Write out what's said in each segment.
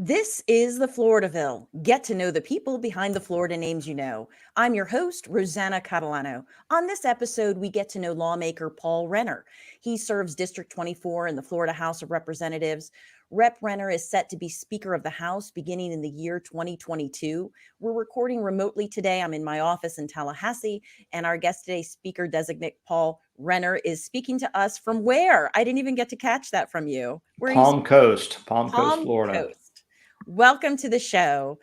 This is the Floridaville. Get to know the people behind the Florida names you know. I'm your host, Rosanna Catalano. On this episode, we get to know lawmaker Paul Renner. He serves District 24 in the Florida House of Representatives. Rep. Renner is set to be Speaker of the House beginning in the year 2022. We're recording remotely today. I'm in my office in Tallahassee, and our guest today, Speaker-designate Paul Renner, is speaking to us from where? I didn't even get to catch that from you. Where Palm Coast, Florida. Coast. Welcome to the show.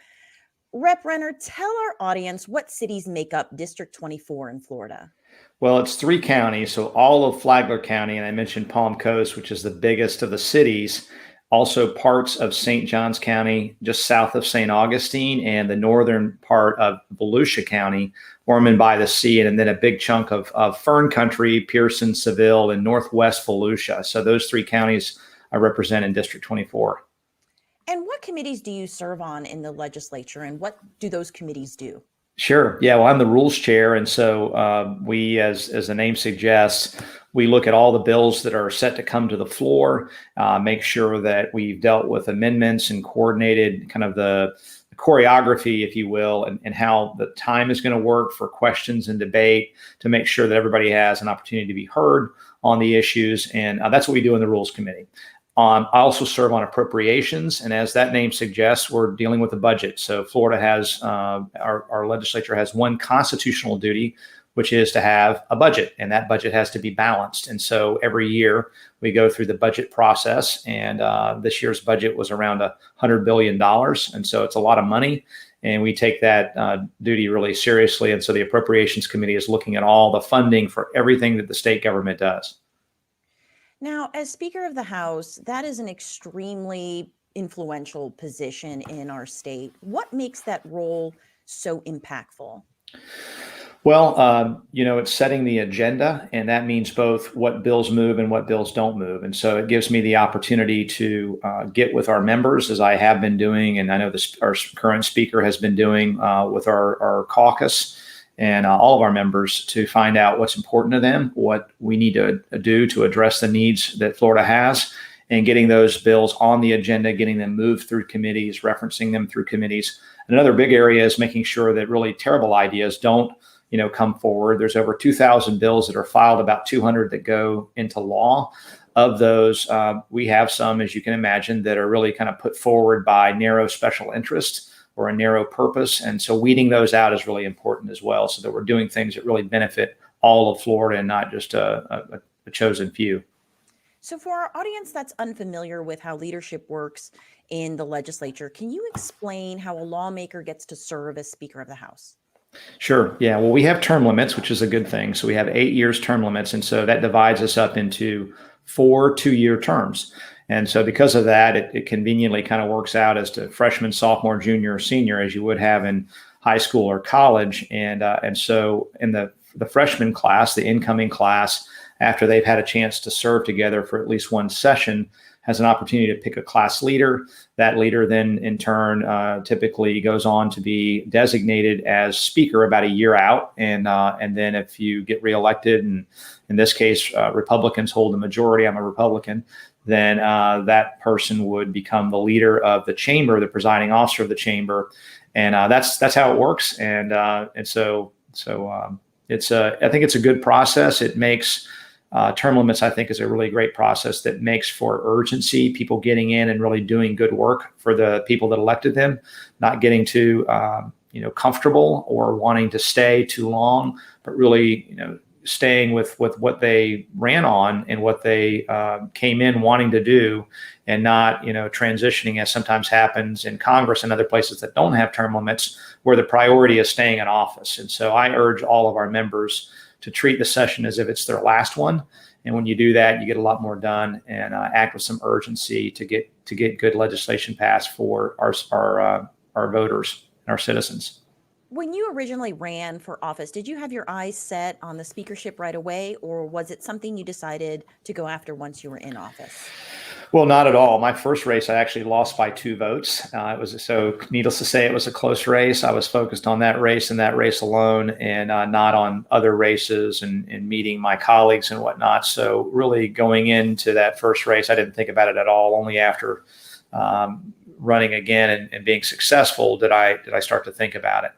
Rep. Renner, tell our audience what cities make up District 24 in Florida. Well, it's 3 counties, so all of Flagler County, and I mentioned Palm Coast, which is the biggest of the cities, also parts of St. Johns County, just south of St. Augustine, and the northern part of Volusia County, Ormond by the Sea, and then a big chunk of Fern Country, Pierson, Seville, and northwest Volusia. So those 3 counties I represent in District 24. And what committees do you serve on in the legislature, and what do those committees do? Sure. Yeah. Well, I'm the rules chair. And so we, as the name suggests, we look at all the bills that are set to come to the floor, make sure that we've dealt with amendments and coordinated kind of the choreography, if you will, and how the time is going to work for questions and debate to make sure that everybody has an opportunity to be heard on the issues. And that's what we do in the Rules Committee. I also serve on appropriations, and as that name suggests, we're dealing with the budget. So Florida has, our legislature has one constitutional duty, which is to have a budget, and that budget has to be balanced. And so every year we go through the budget process, and this year's budget was around $100 billion. And so it's a lot of money, and we take that duty really seriously. And so the Appropriations Committee is looking at all the funding for everything that the state government does. Now, as Speaker of the House, that is an extremely influential position in our state. What makes that role so impactful? Well, it's setting the agenda, and that means both what bills move and what bills don't move. And so it gives me the opportunity to get with our members, as I have been doing, and I know our current speaker has been doing with our caucus and all of our members, to find out what's important to them, what we need to do to address the needs that Florida has, and getting those bills on the agenda, getting them moved through committees, referencing them through committees. Another big area is making sure that really terrible ideas don't come forward. There's over 2,000 bills that are filed, about 200 that go into law. Of those, we have some, as you can imagine, that are really kind of put forward by narrow special interests or a narrow purpose. And so weeding those out is really important as well, so that we're doing things that really benefit all of Florida and not just a chosen few. So for our audience that's unfamiliar with how leadership works in the legislature, can you explain how a lawmaker gets to serve as Speaker of the House? Sure. Yeah. Well, we have term limits, which is a good thing. So we have 8 years term limits. And so that divides us up into 4 2-year terms. And so because of that, it conveniently kind of works out as to freshman, sophomore, junior, or senior, as you would have in high school or college. And so in the freshman class, the incoming class, after they've had a chance to serve together for at least one session, has an opportunity to pick a class leader. That leader then in turn typically goes on to be designated as speaker about a year out. And then if you get reelected, and in this case, Republicans hold the majority, I'm a Republican, then that person would become the leader of the chamber, the presiding officer of the chamber. And that's how it works. And so it's I think it's a good process. It makes term limits, I think, is a really great process that makes for urgency, people getting in and really doing good work for the people that elected them, not getting too comfortable or wanting to stay too long, but really staying with what they ran on and what they came in wanting to do, and not transitioning, as sometimes happens in Congress and other places that don't have term limits, where the priority is staying in office. And so I urge all of our members to treat the session as if it's their last one. And when you do that, you get a lot more done, and act with some urgency to get good legislation passed for our voters and our citizens. When you originally ran for office, did you have your eyes set on the speakership right away, or was it something you decided to go after once you were in office? Well, not at all. My first race, I actually lost by 2 votes. Needless to say, it was a close race. I was focused on that race and that race alone, and not on other races and meeting my colleagues and whatnot. So really going into that first race, I didn't think about it at all, only after running again and being successful did I start to think about it.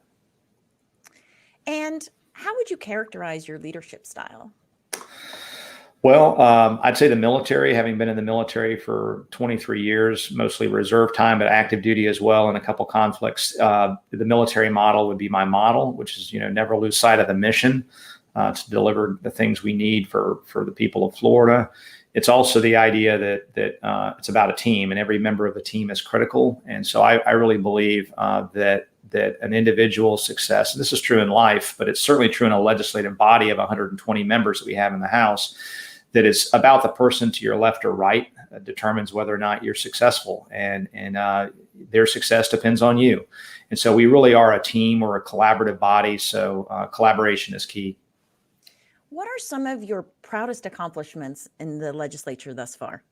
And how would you characterize your leadership style? Well, I'd say the military, having been in the military for 23 years, mostly reserve time, but active duty as well, and a couple conflicts. The military model would be my model, which is, never lose sight of the mission to deliver the things we need for the people of Florida. It's also the idea that it's about a team, and every member of the team is critical. And so I really believe that an individual's success, and this is true in life, but it's certainly true in a legislative body of 120 members that we have in the House, that it's about the person to your left or right determines whether or not you're successful, and their success depends on you. And so we really are a team or a collaborative body. So collaboration is key. What are some of your proudest accomplishments in the legislature thus far?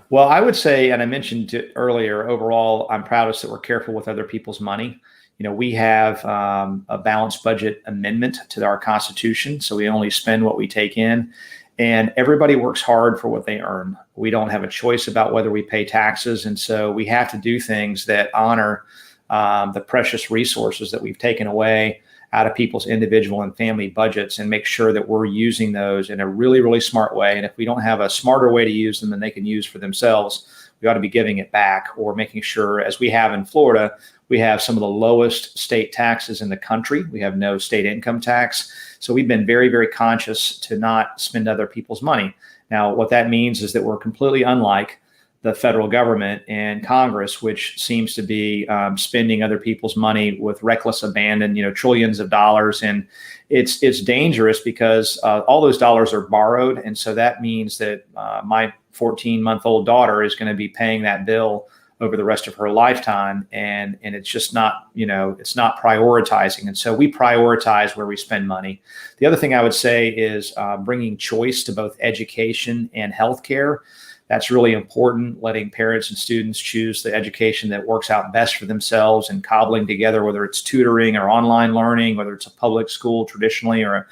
Well, I would say, and I mentioned it earlier, overall, I'm proudest that we're careful with other people's money. We have a balanced budget amendment to our Constitution, so we only spend what we take in. And everybody works hard for what they earn. We don't have a choice about whether we pay taxes. And so we have to do things that honor the precious resources that we've taken away out of people's individual and family budgets, and make sure that we're using those in a really, really smart way. And if we don't have a smarter way to use them than they can use for themselves, we ought to be giving it back, or making sure, as we have in Florida, we have some of the lowest state taxes in the country. We have no state income tax. So we've been very, very conscious to not spend other people's money. Now, what that means is that we're completely unlike the federal government and Congress, which seems to be spending other people's money with reckless abandon, trillions of dollars. And it's dangerous because all those dollars are borrowed. And so that means that my 14-month-old daughter is going to be paying that bill over the rest of her lifetime. And it's just not, it's not prioritizing. And so we prioritize where we spend money. The other thing I would say is bringing choice to both education and healthcare. That's really important, letting parents and students choose the education that works out best for themselves, and cobbling together, whether it's tutoring or online learning, whether it's a public school traditionally or a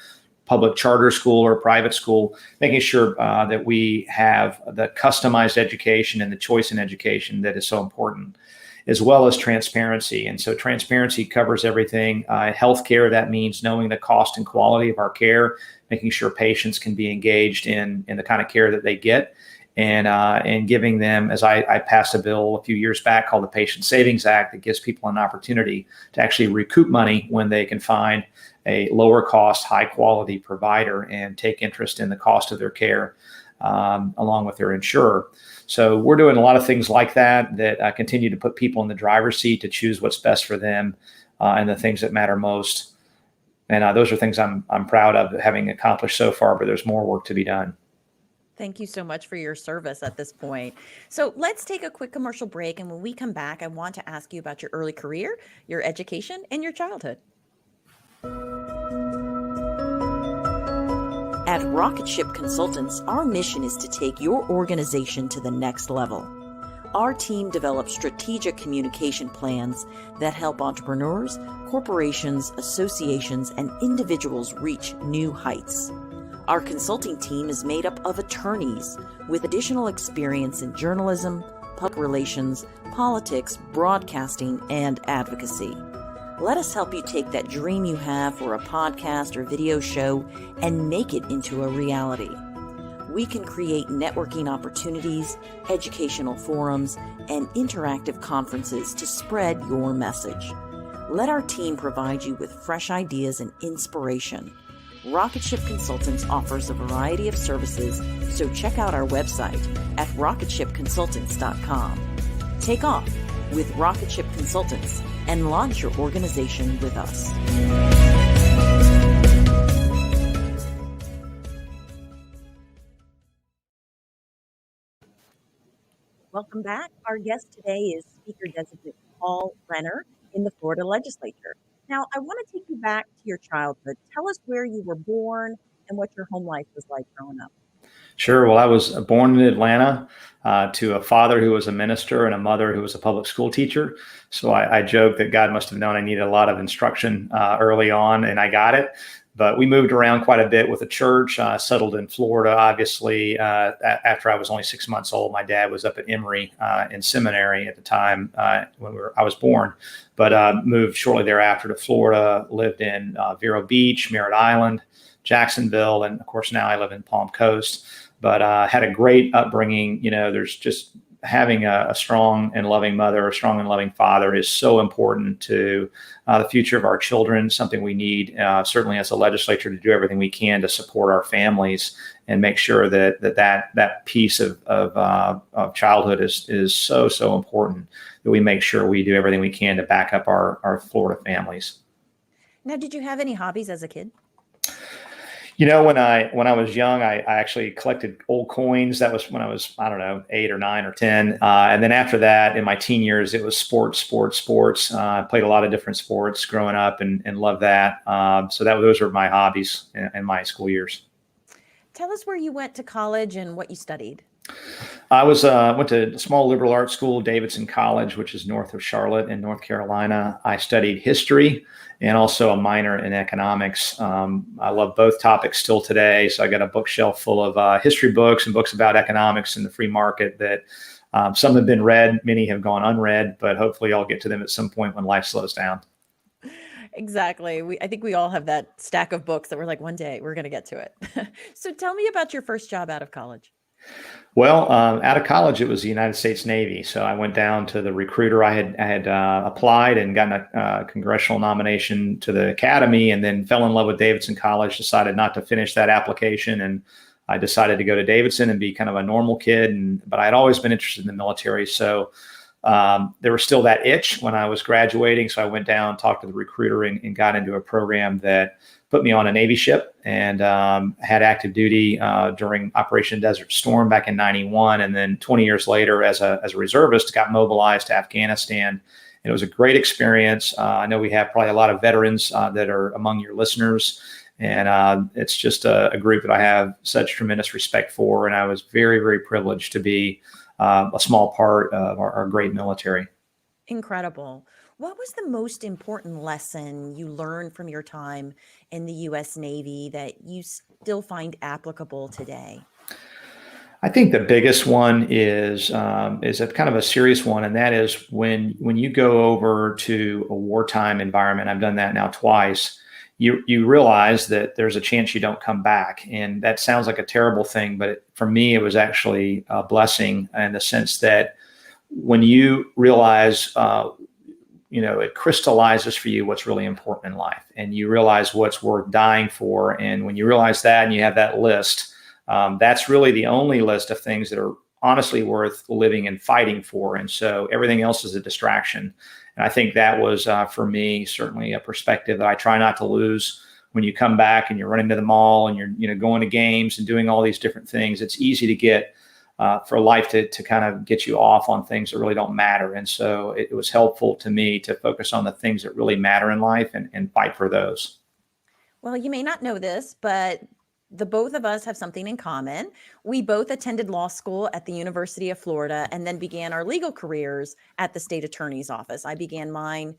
public charter school or a private school, making sure that we have the customized education and the choice in education that is so important, as well as transparency. And so transparency covers everything. Healthcare, that means knowing the cost and quality of our care, making sure patients can be engaged in the kind of care that they get, and giving them, as I passed a bill a few years back called the Patient Savings Act, that gives people an opportunity to actually recoup money when they can find a lower cost, high quality provider and take interest in the cost of their care along with their insurer. So we're doing a lot of things like that continue to put people in the driver's seat to choose what's best for them and the things that matter most. And those are things I'm proud of having accomplished so far, but there's more work to be done. Thank you so much for your service at this point. So let's take a quick commercial break. And when we come back, I want to ask you about your early career, your education, and your childhood. At Rocket Ship Consultants, our mission is to take your organization to the next level. Our team develops strategic communication plans that help entrepreneurs, corporations, associations, and individuals reach new heights. Our consulting team is made up of attorneys with additional experience in journalism, public relations, politics, broadcasting, and advocacy. Let us help you take that dream you have for a podcast or video show and make it into a reality. We can create networking opportunities, educational forums, and interactive conferences to spread your message. Let our team provide you with fresh ideas and inspiration. Rocket Ship Consultants offers a variety of services, so check out our website at rocketshipconsultants.com. Take off with Rocket Ship Consultants and launch your organization with us. Welcome back. Our guest today is Speaker Designate Paul Renner in the Florida Legislature. Now, I want to take you back to your childhood. Tell us where you were born and what your home life was like growing up. Sure. Well, I was born in Atlanta to a father who was a minister and a mother who was a public school teacher. So I joke that God must have known I needed a lot of instruction early on, and I got it. But we moved around quite a bit with the church, settled in Florida, obviously. After I was only 6 months old, my dad was up at Emory in seminary at the time when I was born, but moved shortly thereafter to Florida, lived in Vero Beach, Merritt Island, Jacksonville, and of course now I live in Palm Coast. But had a great upbringing. There's just having a strong and loving mother, a strong and loving father is so important to the future of our children, something we need certainly as a legislature to do everything we can to support our families and make sure that piece of childhood is so important that we make sure we do everything we can to back up our Florida families. Now, did you have any hobbies as a kid? When I was young, I actually collected old coins. That was when I was, I don't know, 8 or 9 or 10. And then after that, in my teen years, it was sports. I played a lot of different sports growing up and loved that. So those were my hobbies in my school years. Tell us where you went to college and what you studied. I went to a small liberal arts school, Davidson College, which is north of Charlotte in North Carolina. I studied history and also a minor in economics. I love both topics still today. So I got a bookshelf full of history books and books about economics and the free market that some have been read, many have gone unread, but hopefully I'll get to them at some point when life slows down. Exactly. I think we all have that stack of books that we're like, one day we're going to get to it. So tell me about your first job out of college. Well, out of college, it was the United States Navy. So I went down to the recruiter. I had applied and gotten a congressional nomination to the academy, and then fell in love with Davidson College, decided not to finish that application. And I decided to go to Davidson and be kind of a normal kid. But I'd always been interested in the military. So there was still that itch when I was graduating. So I went down, talked to the recruiter, and got into a program that put me on a Navy ship and had active duty during Operation Desert Storm back in '91. And then 20 years later, as a reservist, got mobilized to Afghanistan. And it was a great experience. I know we have probably a lot of veterans that are among your listeners. And it's just a group that I have such tremendous respect for. And I was very, very privileged to be a small part of our great military. Incredible. What was the most important lesson you learned from your time in the U.S. Navy that you still find applicable today? I think the biggest one is a kind of a serious one, and that is when you go over to a wartime environment. I've done that now twice. You realize that there's a chance you don't come back, and that sounds like a terrible thing, but for me, it was actually a blessing in the sense that when you realize it crystallizes for you what's really important in life, and you realize what's worth dying for. And when you realize that and you have that list, that's really the only list of things that are honestly worth living and fighting for. And so everything else is a distraction. And I think that was, for me, certainly a perspective that I try not to lose. When you come back and you're running to the mall and you're going to games and doing all these different things, it's easy to get for life to kind of get you off on things that really don't matter. And so it was helpful to me to focus on the things that really matter in life and fight for those. Well, you may not know this, but the both of us have something in common. We both attended law school at the University of Florida and then began our legal careers at the state attorney's office. I began mine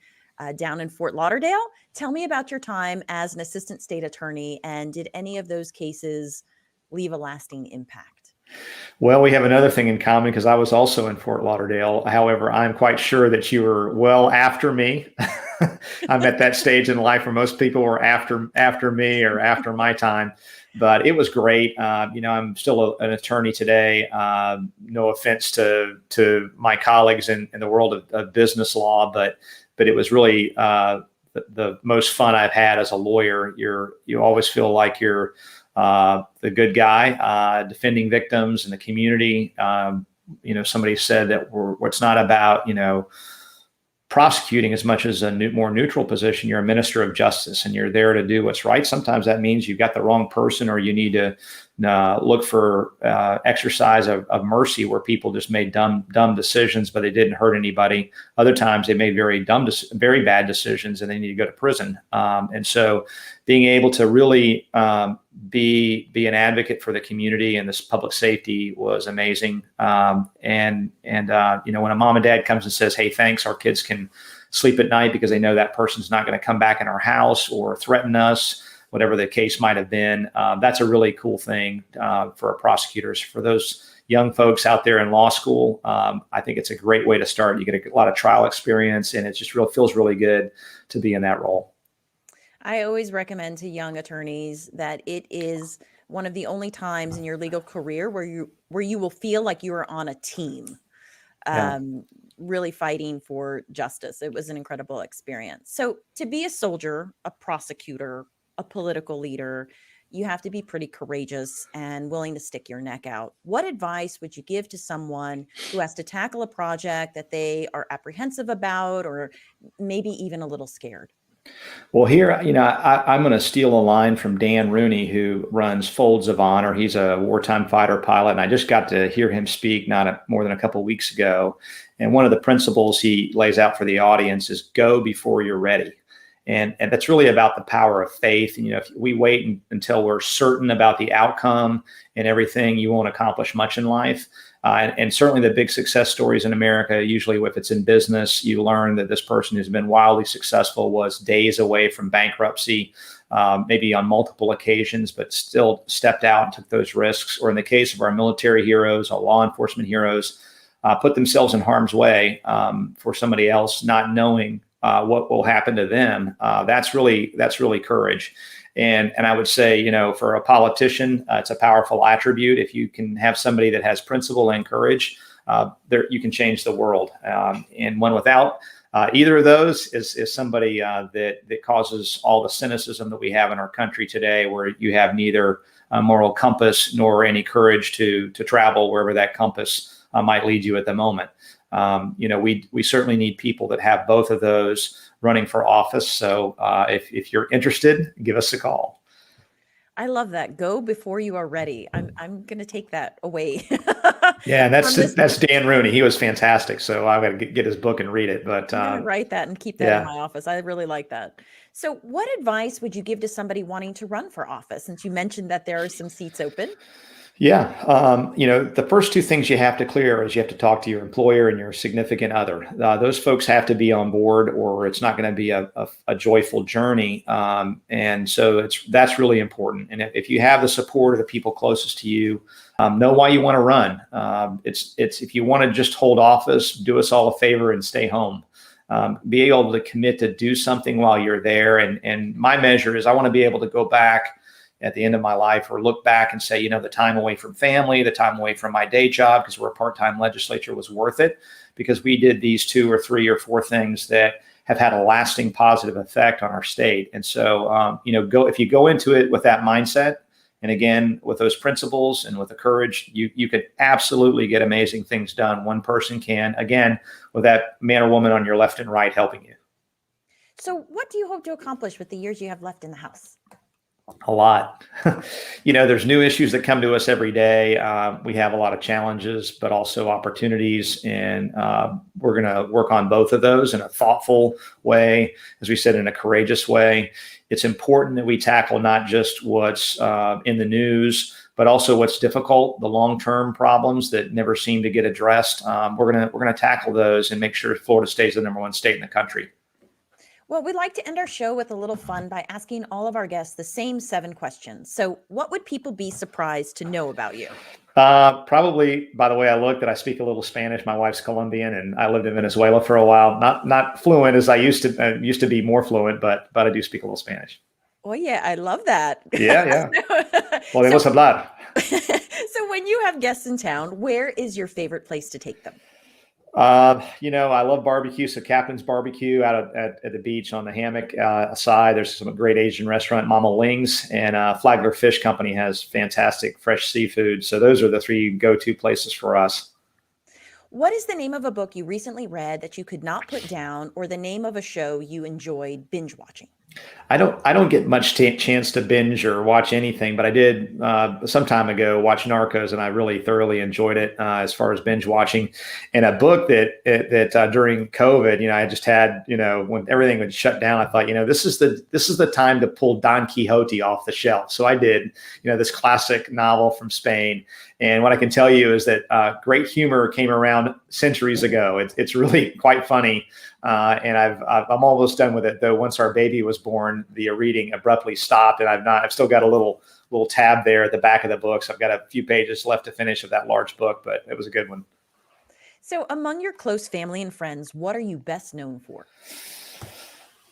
down in Fort Lauderdale. Tell me about your time as an assistant state attorney, and did any of those cases leave a lasting impact? Well, we have another thing in common because I was also in Fort Lauderdale. However, I'm quite sure that you were well after me. I'm at that stage in life where most people were after me or after my time. But it was great. I'm still an attorney today. No offense to my colleagues in the world of business law, but it was really the most fun I've had as a lawyer. You always feel like you're the good guy, defending victims in the community. Somebody said that it's not about, prosecuting as much as a more neutral position. You're a minister of justice and you're there to do what's right. Sometimes that means you've got the wrong person, or you need to look for exercise of mercy where people just made dumb decisions, but they didn't hurt anybody. Other times they made very bad decisions and they need to go to prison. And so being able to really be an advocate for the community and this public safety was amazing. When a mom and dad comes and says, "Hey, thanks, our kids can sleep at night because they know that person's not going to come back in our house or threaten us," whatever the case might have been. That's a really cool thing for prosecutors. For those young folks out there in law school, I think it's a great way to start. You get a lot of trial experience, and it just feels really good to be in that role. I always recommend to young attorneys that it is one of the only times in your legal career where you will feel like you are on a team, Yeah. really fighting for justice. It was an incredible experience. So to be a soldier, a prosecutor, a political leader, you have to be pretty courageous and willing to stick your neck out. What advice would you give to someone who has to tackle a project that they are apprehensive about, or maybe even a little scared? Well, here, I'm going to steal a line from Dan Rooney, who runs Folds of Honor. He's a wartime fighter pilot, and I just got to hear him speak more than a couple of weeks ago. And one of the principles he lays out for the audience is go before you're ready. And that's really about the power of faith. And, if we wait until we're certain about the outcome and everything, you won't accomplish much in life. And certainly the big success stories in America, usually if it's in business, you learn that this person who's been wildly successful was days away from bankruptcy, maybe on multiple occasions, but still stepped out and took those risks. Or in the case of our military heroes, our law enforcement heroes, put themselves in harm's way for somebody else, not knowing what will happen to them. That's really courage. And I would say, for a politician, it's a powerful attribute. If you can have somebody that has principle and courage, you can change the world. And one without either of those is somebody that causes all the cynicism that we have in our country today, where you have neither a moral compass nor any courage to travel wherever that compass might lead you at the moment. We certainly need people that have both of those running for office. So if you're interested, give us a call. I love that. Go before you are ready. I'm going to take that away. Yeah, and that's Dan Rooney. He was fantastic. So I've got to get his book and read it. But I'm going to write that and keep that in my office. I really like that. So what advice would you give to somebody wanting to run for office, since you mentioned that there are some seats open? Yeah. The first two things you have to clear is you have to talk to your employer and your significant other. Those folks have to be on board, or it's not going to be a joyful journey. And so that's really important. And if you have the support of the people closest to you, know why you want to run. It's if you want to just hold office, do us all a favor and stay home. Be able to commit to do something while you're there. And my measure is I want to be able to go back at the end of my life, or look back and say, the time away from family, the time away from my day job, because we're a part-time legislature, was worth it, because we did these 2 or 3 or 4 things that have had a lasting positive effect on our state. And so, if you go into it with that mindset, and again, with those principles and with the courage, you could absolutely get amazing things done. One person can, again, with that man or woman on your left and right helping you. So what do you hope to accomplish with the years you have left in the House? A lot. There's new issues that come to us every day. We have a lot of challenges, but also opportunities. And we're going to work on both of those in a thoughtful way, as we said, in a courageous way. It's important that we tackle not just what's in the news, but also what's difficult, the long-term problems that never seem to get addressed. We're going to tackle those and make sure Florida stays the #1 state in the country. Well, we'd like to end our show with a little fun by asking all of our guests the same 7 questions. So what would people be surprised to know about you? Probably, by the way I look, that I speak a little Spanish. My wife's Colombian, and I lived in Venezuela for a while. Not fluent as I used to. I used to be more fluent, but I do speak a little Spanish. Oh, yeah, I love that. Yeah. Podemos hablar. So when you have guests in town, where is your favorite place to take them? I love barbecue. So Captain's Barbecue out at the beach on the hammock side. There's some great Asian restaurant, Mama Ling's, and Flagler Fish Company has fantastic fresh seafood. So those are the 3 go-to places for us. What is the name of a book you recently read that you could not put down, or the name of a show you enjoyed binge watching? I don't get much chance to binge or watch anything, but I did some time ago watch Narcos, and I really thoroughly enjoyed it as far as binge watching. And a book that during COVID, I just had, when everything would shut down, I thought, this is the time to pull Don Quixote off the shelf. So I did, this classic novel from Spain. And what I can tell you is that great humor came around centuries ago. It's really quite funny And I'm almost done with it, though. Once our baby was born, the reading abruptly stopped, and I've still got a little tab there at the back of the book. So I've got a few pages left to finish of that large book, but it was a good one. So among your close family and friends, what are you best known for?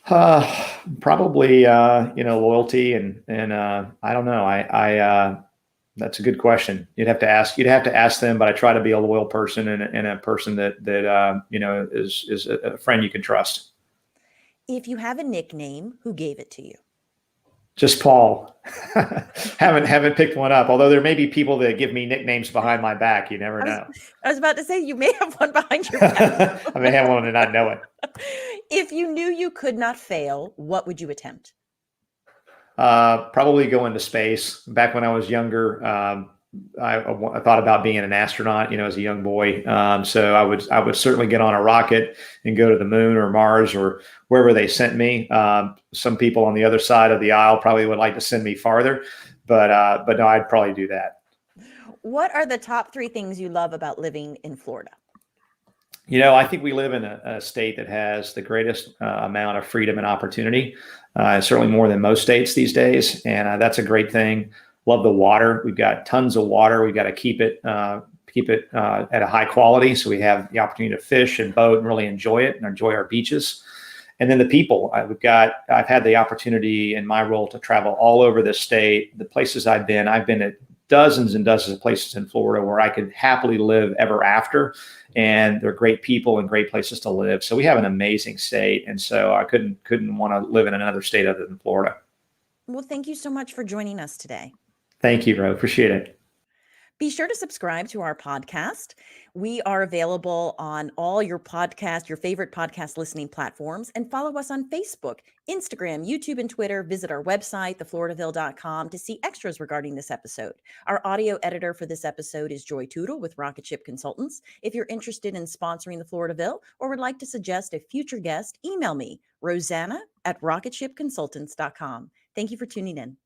Probably, loyalty and I don't know. That's a good question. You'd have to ask them, but I try to be a loyal person and a person that is a friend you can trust. If you have a nickname, who gave it to you? Just Paul. haven't picked one up. Although there may be people that give me nicknames behind my back. You never know. I was about to say you may have one behind your back. I may have one and not know it. If you knew you could not fail, what would you attempt? Probably go into space. Back when I was younger, I thought about being an astronaut, as a young boy. So I would certainly get on a rocket and go to the moon or Mars or wherever they sent me. Some people on the other side of the aisle probably would like to send me farther, but no, I'd probably do that. What are the top 3 things you love about living in Florida? I think we live in a state that has the greatest amount of freedom and opportunity, certainly more than most states these days. And that's a great thing. Love the water. We've got tons of water. We've got to keep it at a high quality. So we have the opportunity to fish and boat and really enjoy it and enjoy our beaches. And then the people. I've had the opportunity in my role to travel all over the state. The places I've been at dozens and dozens of places in Florida where I could happily live ever after. And they're great people and great places to live. So we have an amazing state. And so I couldn't want to live in another state other than Florida. Well, thank you so much for joining us today. Thank you, Ro. Appreciate it. Be sure to subscribe to our podcast. We are available on all your favorite podcast listening platforms, and follow us on Facebook, Instagram, YouTube, and Twitter. Visit our website, thefloridaville.com, to see extras regarding this episode. Our audio editor for this episode is Joy Tootle with Rocket Ship Consultants. If you're interested in sponsoring the Floridaville or would like to suggest a future guest, email me, Rosanna@rocketshipconsultants.com. Thank you for tuning in.